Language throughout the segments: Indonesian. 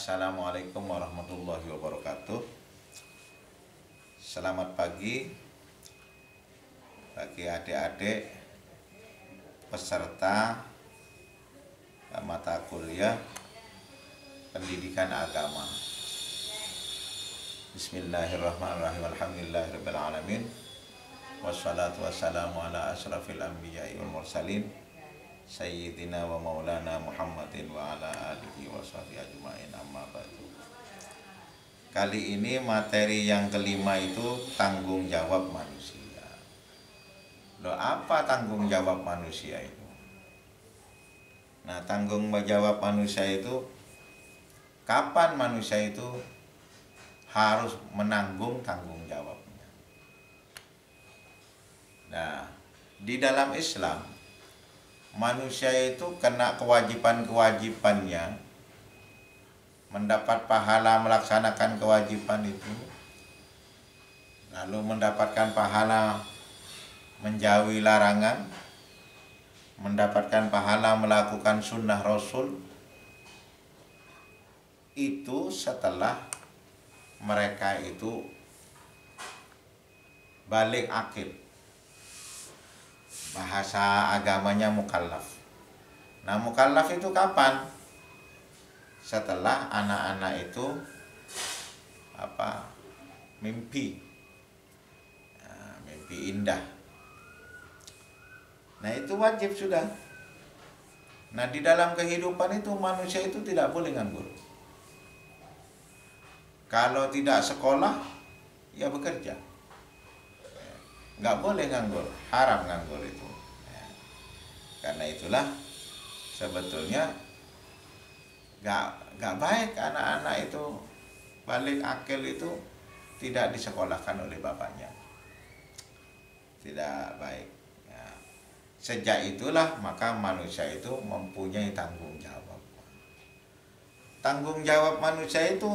Assalamualaikum warahmatullahi wabarakatuh. Selamat pagi bagi adik-adik peserta mata kuliah pendidikan agama. Bismillahirrahmanirrahim. Alhamdulillahirabbil alamin. Wassalatu wassalamu ala asyrafil anbiya'i wal mursalin Sayyidina wa maulana Muhammadin wa ala alihi wa sahbihi ajma'in, amma ba'du. Kali ini materi yang kelima itu tanggung jawab manusia. Loh, apa tanggung jawab manusia itu? Nah, tanggung jawab manusia itu kapan manusia itu harus menanggung tanggung jawabnya. Nah, di dalam Islam manusia itu kena kewajiban-kewajibannya, mendapat pahala melaksanakan kewajiban itu, lalu mendapatkan pahala menjauhi larangan, mendapatkan pahala melakukan sunnah Rasul, itu setelah mereka itu balik akil. Bahasa agamanya mukallaf. Nah, mukallaf itu kapan? Setelah anak-anak itu mimpi, mimpi indah. Nah, itu wajib sudah. Nah, di dalam kehidupan itu manusia itu tidak boleh nganggur. Kalau tidak sekolah, ya bekerja. Nggak boleh nganggur, haram nganggur itu. Karena itulah sebetulnya nggak baik anak-anak itu balik akil itu tidak disekolahkan oleh bapaknya, tidak baik. Ya. Sejak itulah maka manusia itu mempunyai tanggung jawab. Tanggung jawab manusia itu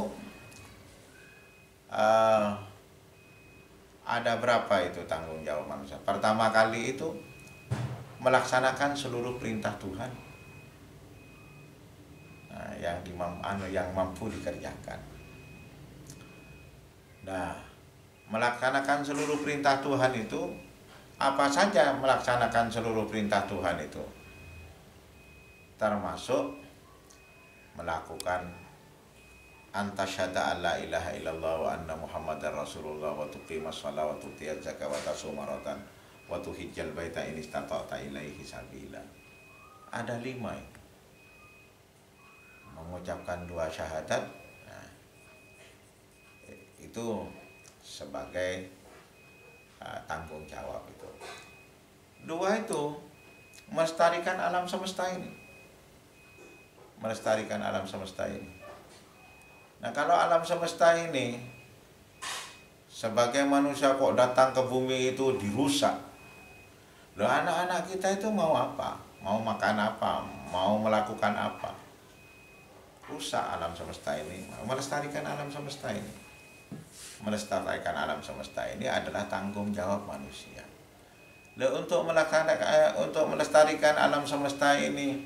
ada berapa itu tanggung jawab manusia? Pertama kali itu melaksanakan seluruh perintah Tuhan, nah, yang mampu dikerjakan. Nah, melaksanakan seluruh perintah Tuhan itu apa saja? Melaksanakan seluruh perintah Tuhan itu termasuk melakukan antasyhada alla ilaha illallah wa anna muhammadar rasulullah wa tuqimas shalah wa tutiyaz zakah wa tasummaratan wa tuhijjal baita in istata'ta ilaihi sabila. Ada 5 itu. Mengucapkan 2 syahadat, nah, itu sebagai tanggung jawab itu. 2 itu melestarikan alam semesta ini. Melestarikan alam semesta ini. Nah, kalau alam semesta ini sebagai manusia kok datang ke bumi itu dirusak. Loh, anak-anak kita itu mau apa? Mau makan apa? Mau melakukan apa? Rusak alam semesta ini. Melestarikan alam semesta ini. Melestarikan alam semesta ini adalah tanggung jawab manusia. Loh, untuk melestarikan alam semesta ini,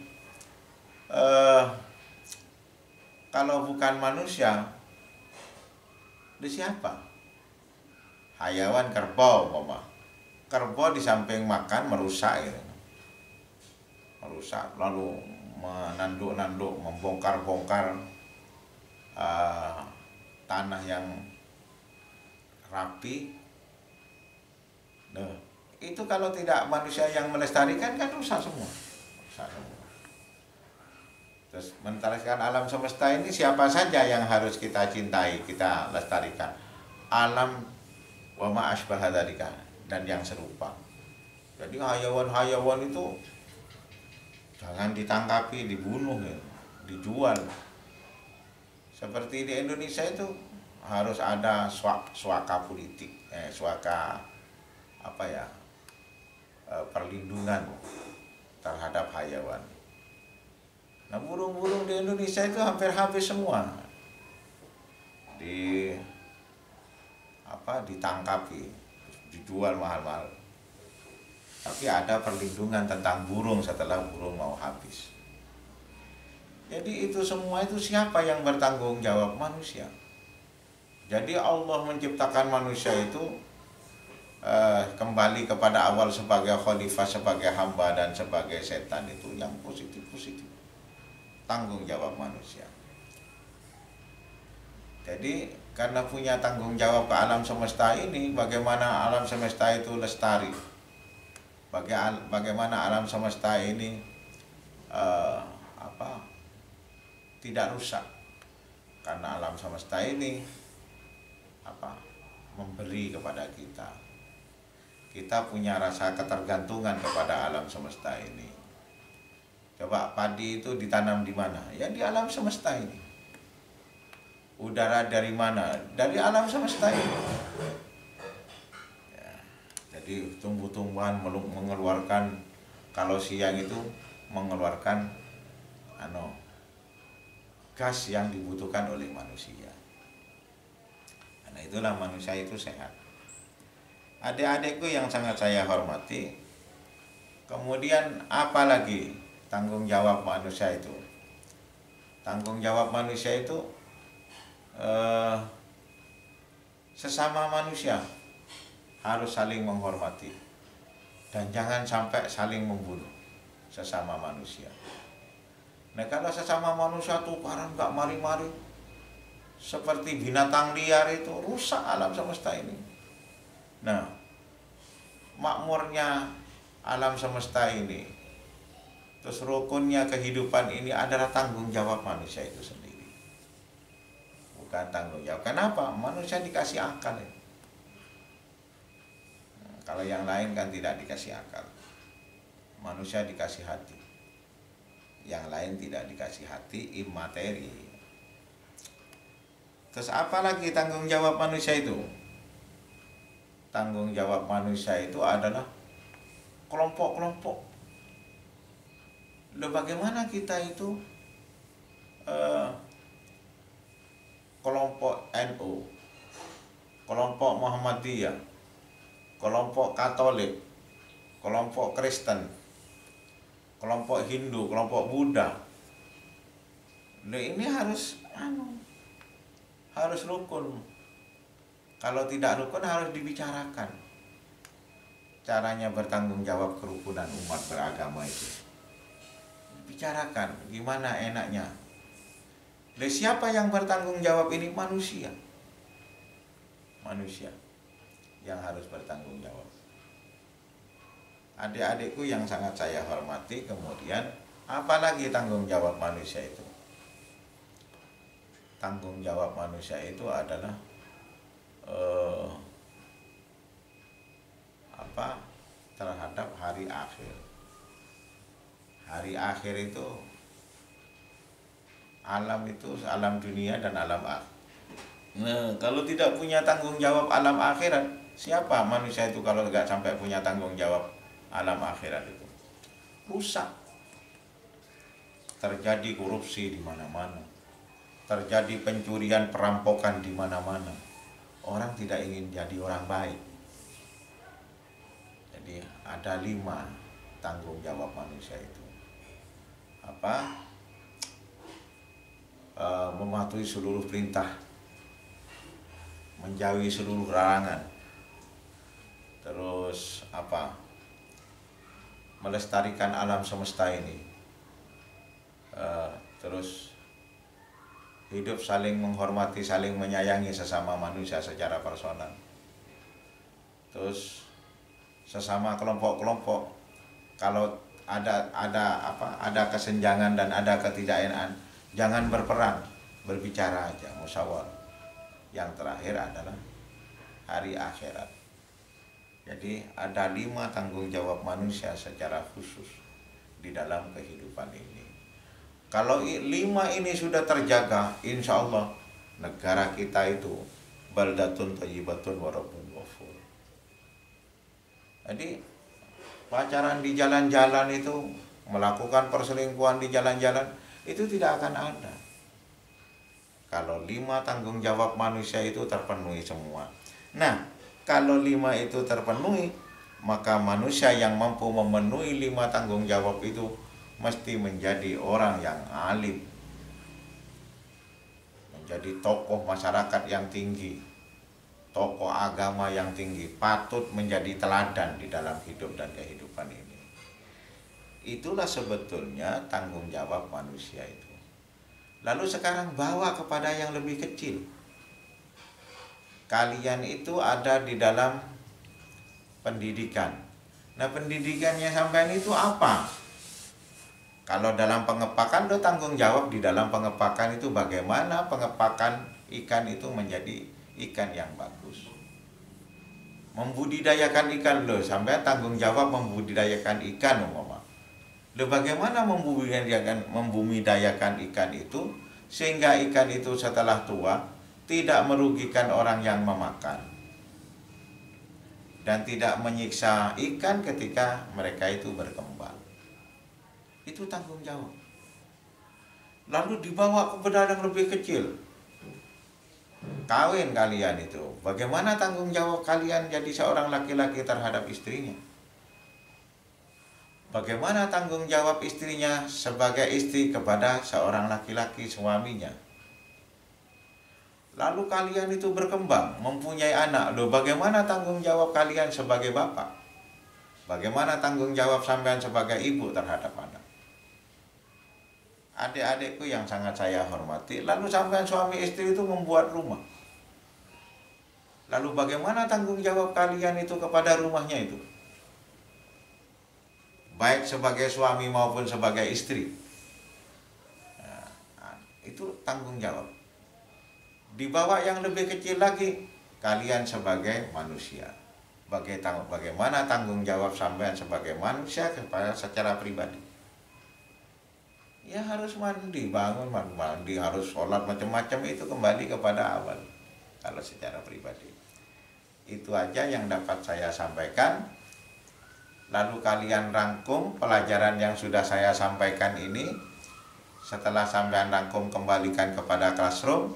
kalau bukan manusia, di siapa? Hayawan kerbau, kerbau di samping makan merusak gitu. Merusak, lalu menanduk-nanduk, membongkar-bongkar tanah yang rapi. Nah, itu kalau tidak manusia yang melestarikan kan rusak semua. Rusak semua. Terus melestarikan alam semesta ini siapa saja yang harus kita cintai, kita lestarikan? Alam wa ma asbaha dzalika, dan yang serupa. Jadi hayawan-hayawan itu jangan ditangkapi, dibunuh, ya, dijual. Seperti di Indonesia itu harus ada suaka politik, perlindungan terhadap hayawan. Nah, burung-burung di Indonesia itu hampir habis semua. Ditangkapi, dijual mahal-mahal. Tapi ada perlindungan tentang burung setelah burung mau habis. Jadi itu semua itu siapa yang bertanggung jawab? Manusia. Jadi Allah menciptakan manusia itu kembali kepada awal sebagai khalifah, sebagai hamba dan sebagai setan, itu yang positif-positif. Tanggung jawab manusia. Jadi karena punya tanggung jawab ke alam semesta ini, bagaimana alam semesta itu lestari, bagaimana alam semesta ini tidak rusak, karena alam semesta ini memberi kepada kita. Kita punya rasa ketergantungan kepada alam semesta ini. Coba padi itu ditanam di mana? Ya di alam semesta ini. Udara dari mana? Dari alam semesta ini. Ya, jadi tumbuh-tumbuhan mengeluarkan, kalau siang itu mengeluarkan gas yang dibutuhkan oleh manusia. Karena itulah manusia itu sehat. Adik-adikku yang sangat saya hormati, kemudian apa lagi tanggung jawab manusia itu? Tanggung jawab manusia itu sesama manusia harus saling menghormati dan jangan sampai saling membunuh sesama manusia. Nah kalau sesama manusia tukaran nggak mari-mari seperti binatang liar, itu rusak alam semesta ini. Nah makmurnya alam semesta ini, terus rukunnya kehidupan ini adalah tanggung jawab manusia itu sendiri, bukan tanggung jawab. Kenapa? Manusia dikasih akal ya. Kalau yang lain kan tidak dikasih akal. Manusia dikasih hati, yang lain tidak dikasih hati, imateri. Terus apa lagi tanggung jawab manusia itu? Tanggung jawab manusia itu adalah kelompok-kelompok. Loh, bagaimana kita itu kelompok NU, kelompok Muhammadiyah, kelompok Katolik, kelompok Kristen, kelompok Hindu, kelompok Buddha. Loh, ini harus rukun. Kalau tidak rukun harus dibicarakan. Caranya bertanggung jawab kerukunan umat beragama itu. Bicarakan gimana enaknya. Loh, siapa yang bertanggung jawab ini? Manusia. Manusia yang harus bertanggung jawab. Adik-adikku yang sangat saya hormati, kemudian apalagi tanggung jawab manusia itu? Tanggung jawab manusia itu adalah terhadap hari akhir. Hari akhir itu alam dunia dan alam akhir. Nah, kalau tidak punya tanggung jawab alam akhirat, siapa manusia itu kalau nggak sampai punya tanggung jawab alam akhirat itu? Rusak. Terjadi korupsi di mana-mana. Terjadi pencurian, perampokan di mana-mana. Orang tidak ingin jadi orang baik. Jadi ada 5 tanggung jawab manusia itu. Mematuhi seluruh perintah, menjauhi seluruh larangan. Terus melestarikan alam semesta ini. Terus hidup saling menghormati, saling menyayangi sesama manusia secara personal. Terus sesama kelompok-kelompok, kalau ada kesenjangan dan ada ketidakenakan, jangan berperang, berbicara aja, musyawarah. Yang terakhir adalah hari akhirat. Jadi ada 5 tanggung jawab manusia secara khusus di dalam kehidupan ini. Kalau 5 ini sudah terjaga, insya Allah negara kita itu baldatun thayyibatun wa rabbun ghafur. Jadi pacaran di jalan-jalan itu, melakukan perselingkuhan di jalan-jalan itu tidak akan ada kalau 5 tanggung jawab manusia itu terpenuhi semua. Nah, kalau 5 itu terpenuhi, maka manusia yang mampu memenuhi 5 tanggung jawab itu mesti menjadi orang yang alim, menjadi tokoh masyarakat yang tinggi, tokoh agama yang tinggi, patut menjadi teladan di dalam hidup dan kehidupan ini. Itulah sebetulnya tanggung jawab manusia itu. Lalu sekarang bawa kepada yang lebih kecil. Kalian itu ada di dalam pendidikan. Nah, pendidikannya sampean itu apa? Kalau dalam pengepakan, lo tanggung jawab di dalam pengepakan itu bagaimana pengepakan ikan itu menjadi ikan yang bagus. Membudidayakan ikan lo, sampean tanggung jawab membudidayakan ikan umpama. Lo bagaimana membumidayakan ikan itu sehingga ikan itu setelah tua tidak merugikan orang yang memakan dan tidak menyiksa ikan ketika mereka itu berkembang. Itu tanggung jawab. Lalu dibawa kepada yang lebih kecil. Kawin kalian itu, bagaimana tanggung jawab kalian jadi seorang laki-laki terhadap istrinya? Bagaimana tanggung jawab istrinya sebagai istri kepada seorang laki-laki suaminya? Lalu kalian itu berkembang, mempunyai anak. Loh, bagaimana tanggung jawab kalian sebagai bapak? Bagaimana tanggung jawab sampean sebagai ibu terhadap anak? Adik-adikku yang sangat saya hormati, lalu sampean suami istri itu membuat rumah. Lalu bagaimana tanggung jawab kalian itu kepada rumahnya itu? Baik sebagai suami maupun sebagai istri. Nah, itu tanggung jawab. Di bawah yang lebih kecil lagi, kalian sebagai manusia. Bagaimana tanggung jawab sampean sebagai manusia kepada secara pribadi? Ya harus mandi, bangun mandi, harus sholat macam-macam, itu kembali kepada awal. Kalau secara pribadi. Itu aja yang dapat saya sampaikan. Lalu kalian rangkum pelajaran yang sudah saya sampaikan ini. Setelah sampean rangkum, kembalikan kepada classroom.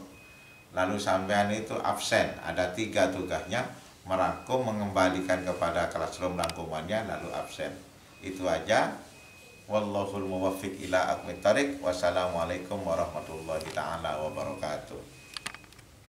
Lalu sampean itu absen. Ada 3 tugasnya: merangkum, mengembalikan kepada classroom rangkumannya, lalu absen. Itu aja. Wallahul muwaffiq ila aqwamit thoriq. Wassalamualaikum warahmatullahi taala wabarakatuh.